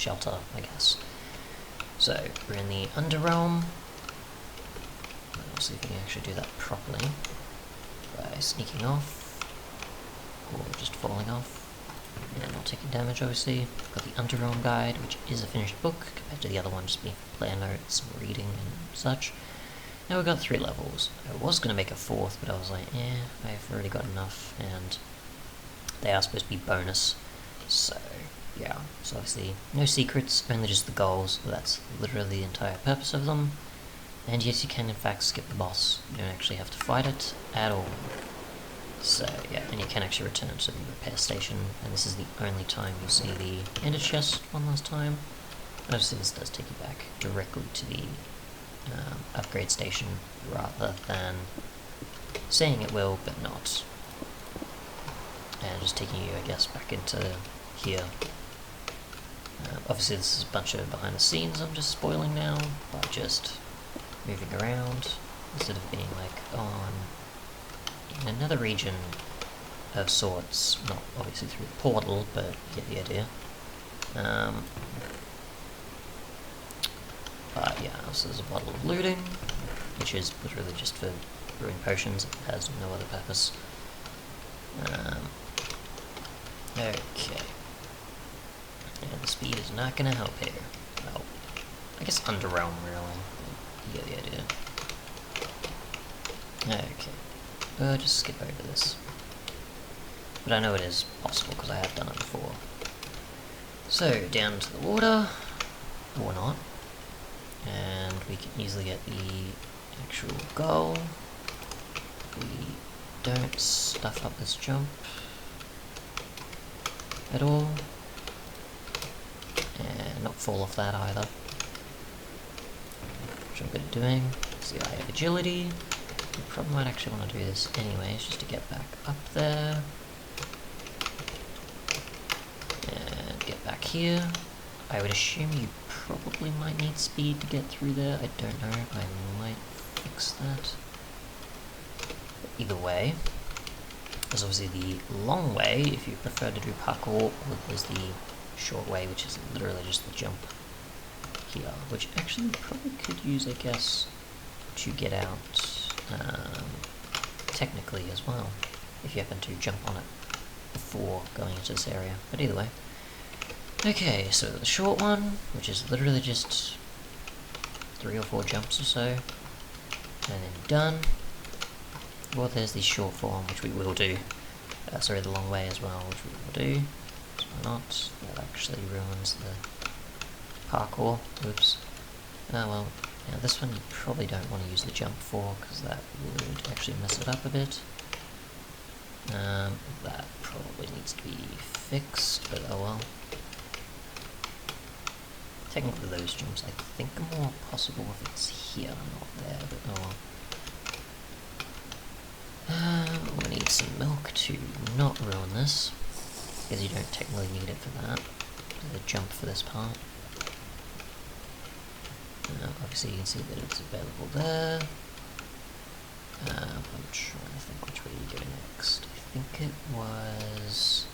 shelter, I guess. So, we're in the UnderRealm. We'll see if we can actually do that properly by sneaking off, or just falling off, and not taking damage, obviously. Got the UnderRealm guide, which is a finished book, compared to the other one just being player notes and reading and such. Now we've got 3 levels. I was going to make a 4th, but I was like, I've already got enough, and they are supposed to be bonus, so yeah. So obviously, no secrets, only just the goals. That's literally the entire purpose of them. And yes, you can in fact skip the boss. You don't actually have to fight it at all. So yeah, and you can actually return to the repair station, and this is the only time you'll see the ender chest one last time. Obviously this does take you back directly to the upgrade station, rather than saying it will, but not. And just taking you, I guess, back into here. Obviously this is a bunch of behind the scenes I'm just spoiling now, by just moving around, instead of being like on in another region of sorts, not obviously through the portal, but you get the idea. But yeah, so there's a bottle of looting, which is literally just for brewing potions. It has no other purpose. Okay. Yeah, the speed is not going to help here. Well, I guess UnderRealm, really. You get the idea. Okay. Just skip over this. But I know it is possible, because I have done it before. So, down to the water. Or not. And we can easily get the actual goal. We don't stuff up this jump at all. And not fall off that either. Which I'm good at doing. See, I have agility. We probably might actually want to do this anyways, just to get back up there. And get back here. I would assume you probably might need speed to get through there. I don't know. I might fix that. But either way, there's obviously the long way if you prefer to do parkour, or there's the short way, which is literally just the jump here, which actually probably could use, I guess, to get out technically as well, if you happen to jump on it before going into this area. But either way. Okay, so the short one, which is literally just 3 or 4 jumps or so, and then done. Well, there's the short form, which we will do. Sorry, the long way as well, which we will do. So why not? That actually ruins the parkour. Oops. Oh well. Now this one you probably don't want to use the jump for, because that would actually mess it up a bit. That probably needs to be fixed, but oh well. Technically those jumps I think are more possible if it's here, not there, but oh well. We need some milk to not ruin this, because you don't technically need it for that. The jump for this part. Obviously you can see that it's available there. I'm trying to think which way you go next. I think it was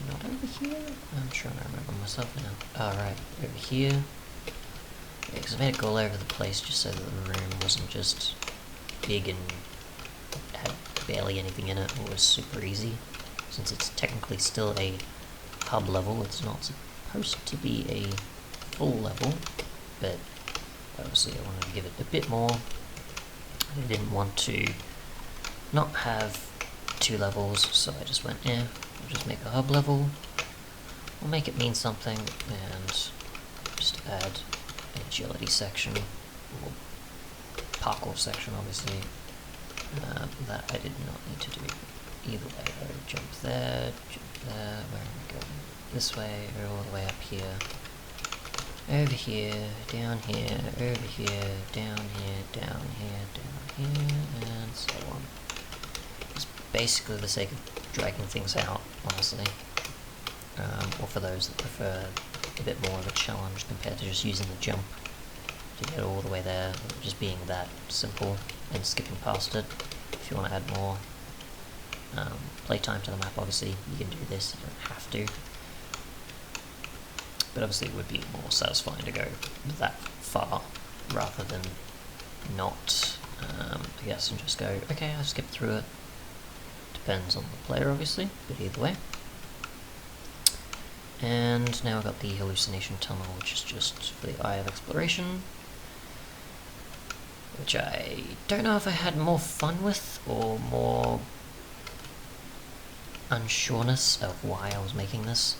not over here? I'm trying to remember myself now. Oh right, over here. Yeah, because I made it go all over the place just so that the room wasn't just big and had barely anything in it, or was super easy. Since it's technically still a hub level, it's not supposed to be a full level, but obviously I wanted to give it a bit more. I didn't want to not have 2 levels, so I just went, we'll just make a hub level. We'll make it mean something, and just add an agility section, or parkour section, obviously. That I did not need to do either way, though. Jump there, where am I going? This way, or all the way up here. Over here, down here, over here, down here, down here, down here, and so on. It's basically the sake of dragging things out, honestly. Or for those that prefer a bit more of a challenge compared to just using the jump to get all the way there, just being that simple and skipping past it. If you want to add more playtime to the map, obviously you can do this, you don't have to. but obviously it would be more satisfying to go that far rather than not, I guess, and just go, okay, I'll skip through it. Depends on the player, obviously, but either way. And now I've got the hallucination tunnel, which is just for the Eye of Exploration, which I don't know if I had more fun with or more unsureness of why I was making this.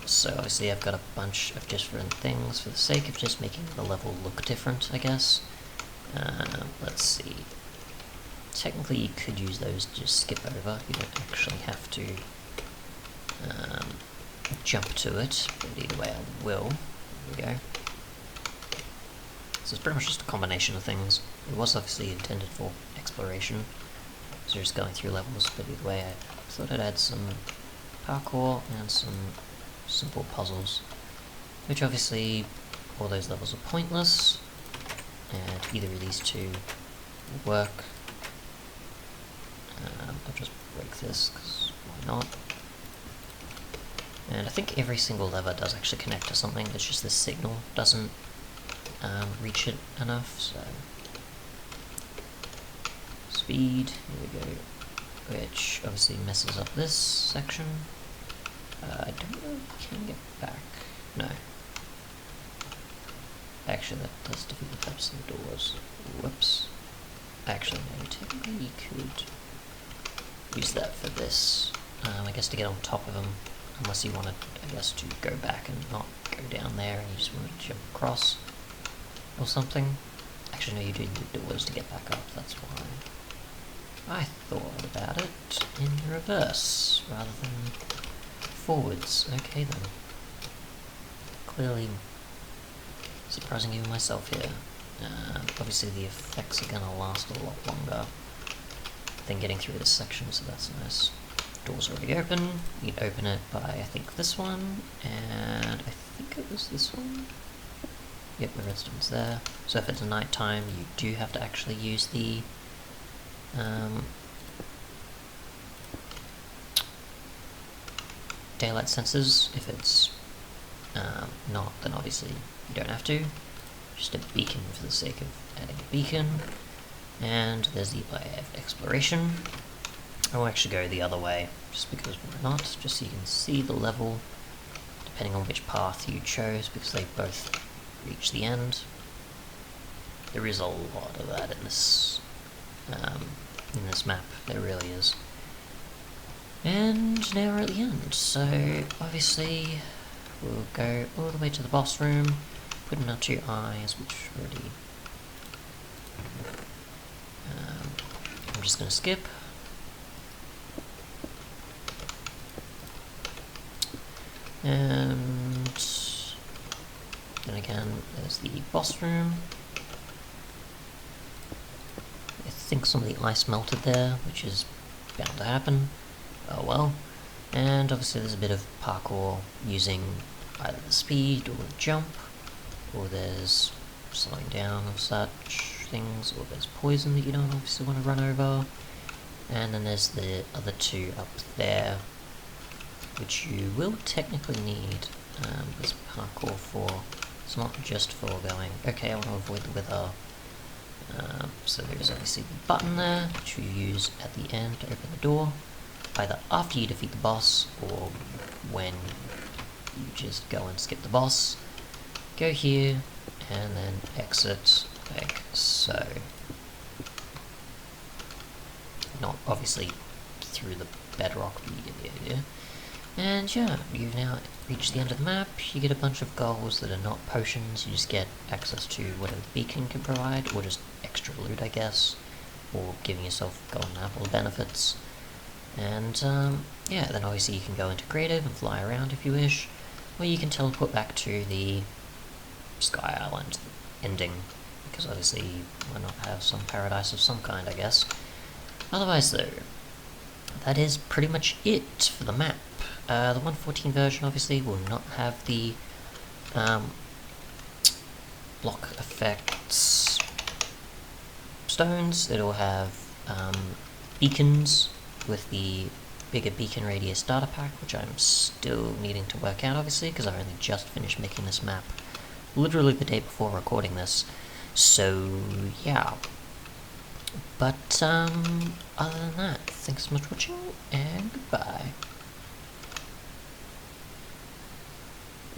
So obviously I've got a bunch of different things for the sake of just making the level look different, I guess. Let's see. Technically you could use those to just skip over. You don't actually have to jump to it, but either way I will. There we go. So it's pretty much just a combination of things. It was obviously intended for exploration, so just going through levels, but either way I thought I'd add some parkour and some simple puzzles, which obviously all those levels are pointless, and either of these two will work. I'll just break this, because why not? And I think every single lever does actually connect to something, it's just the signal doesn't reach it enough, so... Speed, here we go, which obviously messes up this section. I don't know if we can get back. No. Actually, that does defeat the purpose of the doors. Whoops. Actually, no, technically you could use that for this. I guess to get on top of them, unless you wanted, I guess, to go back and not go down there and you just want to jump across or something. Actually, no, you do need doors to get back up, that's why. I thought about it in reverse rather than forwards. Okay then. Clearly surprising even myself here. Obviously the effects are gonna last a lot longer than getting through this section, so that's nice. Door's already open. You can open it by, I think, this one, and I think it was this one. Yep, the redstone's there. So if it's night time, you do have to actually use the daylight sensors. If it's not, then obviously you don't have to. Just a beacon for the sake of adding a beacon. And there's the Eye of Exploration. I will actually go the other way, just because why not? Just so you can see the level, depending on which path you chose, because they both reach the end. There is a lot of that in this map, there really is. And now we're at the end, so obviously we'll go all the way to the boss room, put in our two eyes, which already... I'm just going to skip. And then again, there's the boss room. I think some of the ice melted there, which is bound to happen. Oh well. And obviously there's a bit of parkour using either the speed or the jump, or there's slowing down of such things, or there's poison that you don't obviously want to run over. And then there's the other two up there, which you will technically need this parkour for. It's not just for going, okay, I want to avoid the wither. So there's obviously the button there, which you use at the end to open the door, either after you defeat the boss, or when you just go and skip the boss. Go here, and then exit like so. Not obviously through the bedrock, but you get the idea. And yeah, you've now reached the end of the map. You get a bunch of goals that are not potions. You just get access to whatever the beacon can provide, or just extra loot, I guess, or giving yourself golden apple benefits. And yeah, then obviously you can go into creative and fly around if you wish, or you can teleport back to the Sky Island ending, because obviously why not have some paradise of some kind, I guess. Otherwise though, that is pretty much it for the map. The 1.14 version obviously will not have the block effects stones. It'll have beacons with the bigger beacon radius data pack, which I'm still needing to work out, obviously, because I've only just finished making this map literally the day before recording this. So, yeah. But, other than that, thanks so much for watching, and goodbye.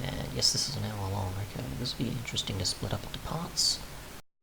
And yes, this is an hour long, okay, this will be interesting to split up into parts.